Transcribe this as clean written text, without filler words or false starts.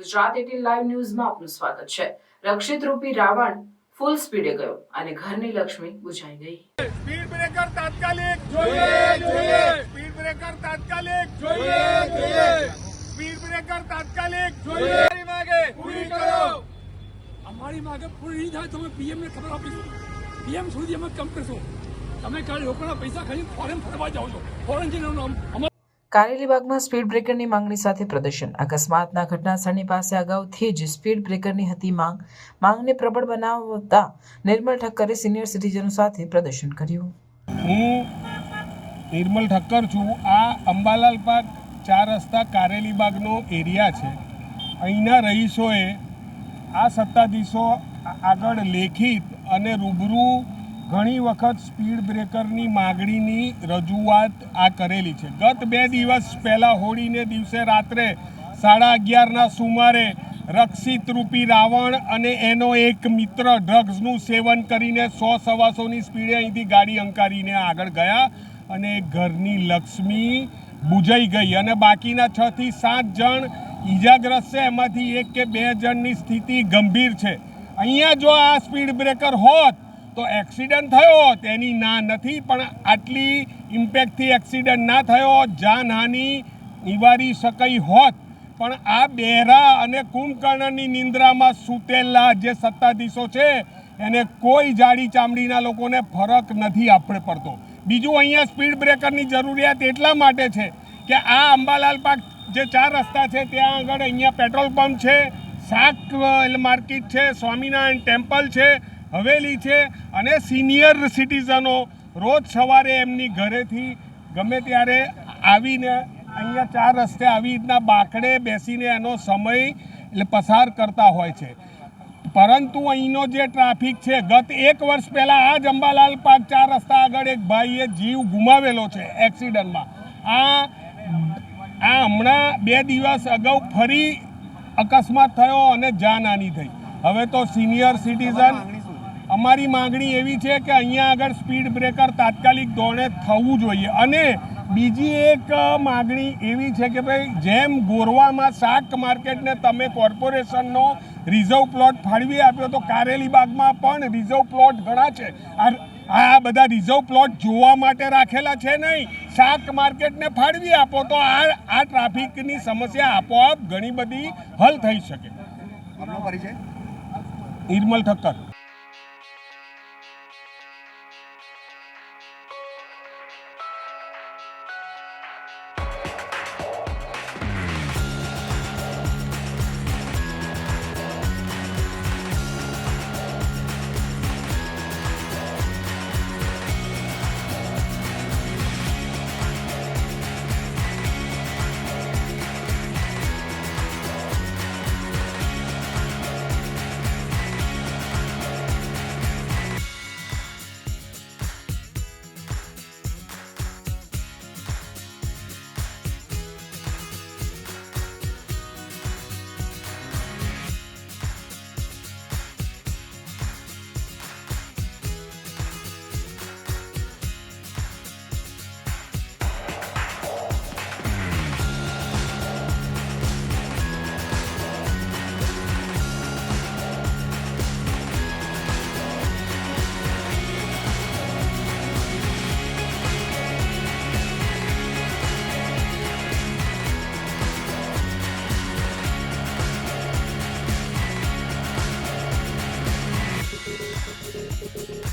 Gujarat 18 live ન્યૂઝમાં આપનું સ્વાગત છે। રક્ષિત રૂપી રાવણ ફૂલ સ્પીડે ગયો અને ઘરની લક્ષ્મી બુઝાઈ ગઈ। સ્પીડ બ્રેકર તાત્કાલિક જોઈએ સ્પીડ બ્રેકર તાત્કાલિક જોઈએ સ્પીડ બ્રેકર તાત્કાલિક જોઈએ માગે પૂરી કરો। અમારી માગે પૂરી નહીં થાય તો અમે પીએમ ને ખબર આપીશું। પીએમ સુધી અમે કમ કરશું। તમે કાલે લોકોના પૈસા ખાલી ફોરેન ફરવા જાઓ છો। ફોરેન જઈને કારેલીબાગમાં સ્પીડ બ્રેકરની માંગણી સાથે પ્રદર્શન। અકસ્માતના ઘટનાસ્થળની પાસે અગાઉથી જ સ્પીડ બ્રેકરની હતી માંગને પ્રબળ બનાવતા નિર્મલ ઠક્કરે સિનિયર સિટીઝનો સાથે પ્રદર્શન કર્યું। હું નિર્મલ ઠક્કર છું। આ અંબાલાલ પાર્ક 4 રસ્તા કારેલીબાગનો એરિયા છે। અહીંના રહીશોએ આ સત્તાધીશો આગળ લેખિત અને રૂબરૂ ઘણી વખત સ્પીડ બ્રેકરની માગણીની રજૂઆત આ કરેલી છે। ગત 2 દિવસ પહેલાં હોળીને દિવસે રાત્રે 11:30ના સુમારે રક્ષિત રૂપી રાવણ અને એનો એક મિત્ર ડ્રગ્સનું સેવન કરીને 100-125ની સ્પીડે અહીંથી ગાડી અંકારીને આગળ ગયા અને ઘરની લક્ષ્મી બુજાઈ ગઈ અને બાકીના 6 થી 7 જણ ઈજાગ્રસ્ત છે। એમાંથી 1 કે 2 જણની સ્થિતિ ગંભીર છે। અહીંયા જો આ સ્પીડ બ્રેકર હોત તો એક્સિડન્ટ થયો તેની ના નથી, પણ આટલી ઇમ્પેક્ટથી એક્સિડન્ટ ના થયો, જાનહાનિ નિવારી શકાઈ હોત। પણ આ બહેરા અને કુંભકર્ણની નિંદ્રામાં સૂતેલા જે સત્તાધીશો છે એને કોઈ જાડી ચામડીના લોકોને ફરક નથી આપણે પડતો। બીજું, અહીંયા સ્પીડ બ્રેકરની જરૂરિયાત એટલા માટે છે કે આ અંબાલાલ પાર્ક જે 4 રસ્તા છે ત્યાં આગળ અહીંયા પેટ્રોલ પંપ છે, શાક માર્કેટ છે, સ્વામિનારાયણ ટેમ્પલ છે, હવેલી છે અને સિનિયર સિટીઝનો રોજ સવારે એમની ઘરેથી ગમે ત્યારે આવીને અહીંયા 4 રસ્તે આવી રીતના બાકડે બેસીને એનો સમય પસાર કરતા હોય છે। પરંતુ અહીંનો જે ટ્રાફિક છે, ગત 1 વર્ષ પહેલાં આ જ અંબાલાલ પાર્ક 4 રસ્તા આગળ એક ભાઈએ જીવ ગુમાવેલો છે એક્સિડન્ટમાં। આ હમણાં 2 દિવસ અગાઉ ફરી અકસ્માત થયો અને જાનહાનિ થઈ। હવે તો સિનિયર સિટીઝન અમારી માગણી એવી છે કે અહીંયા આગળ સ્પીડ બ્રેકર તાત્કાલિક ધોરણે થવું જોઈએ। અને બીજી એક માગણી એવી છે કે ભાઈ, જેમ ગોરવામાં શાક માર્કેટને તમે કોર્પોરેશનનો રિઝર્વ પ્લોટ ફાળવી આપ્યો તો કારેલીબાગમાં પણ રિઝર્વ પ્લોટ ઘણા છે। આ બધા રિઝર્વ પ્લોટ જોવા માટે રાખેલા છે નહીં, શાક માર્કેટને ફાળવી આપો તો આ ટ્રાફિકની સમસ્યા આપોઆપ ઘણી બધી હલ થઈ શકે। નિર્મલ ઠક્કર।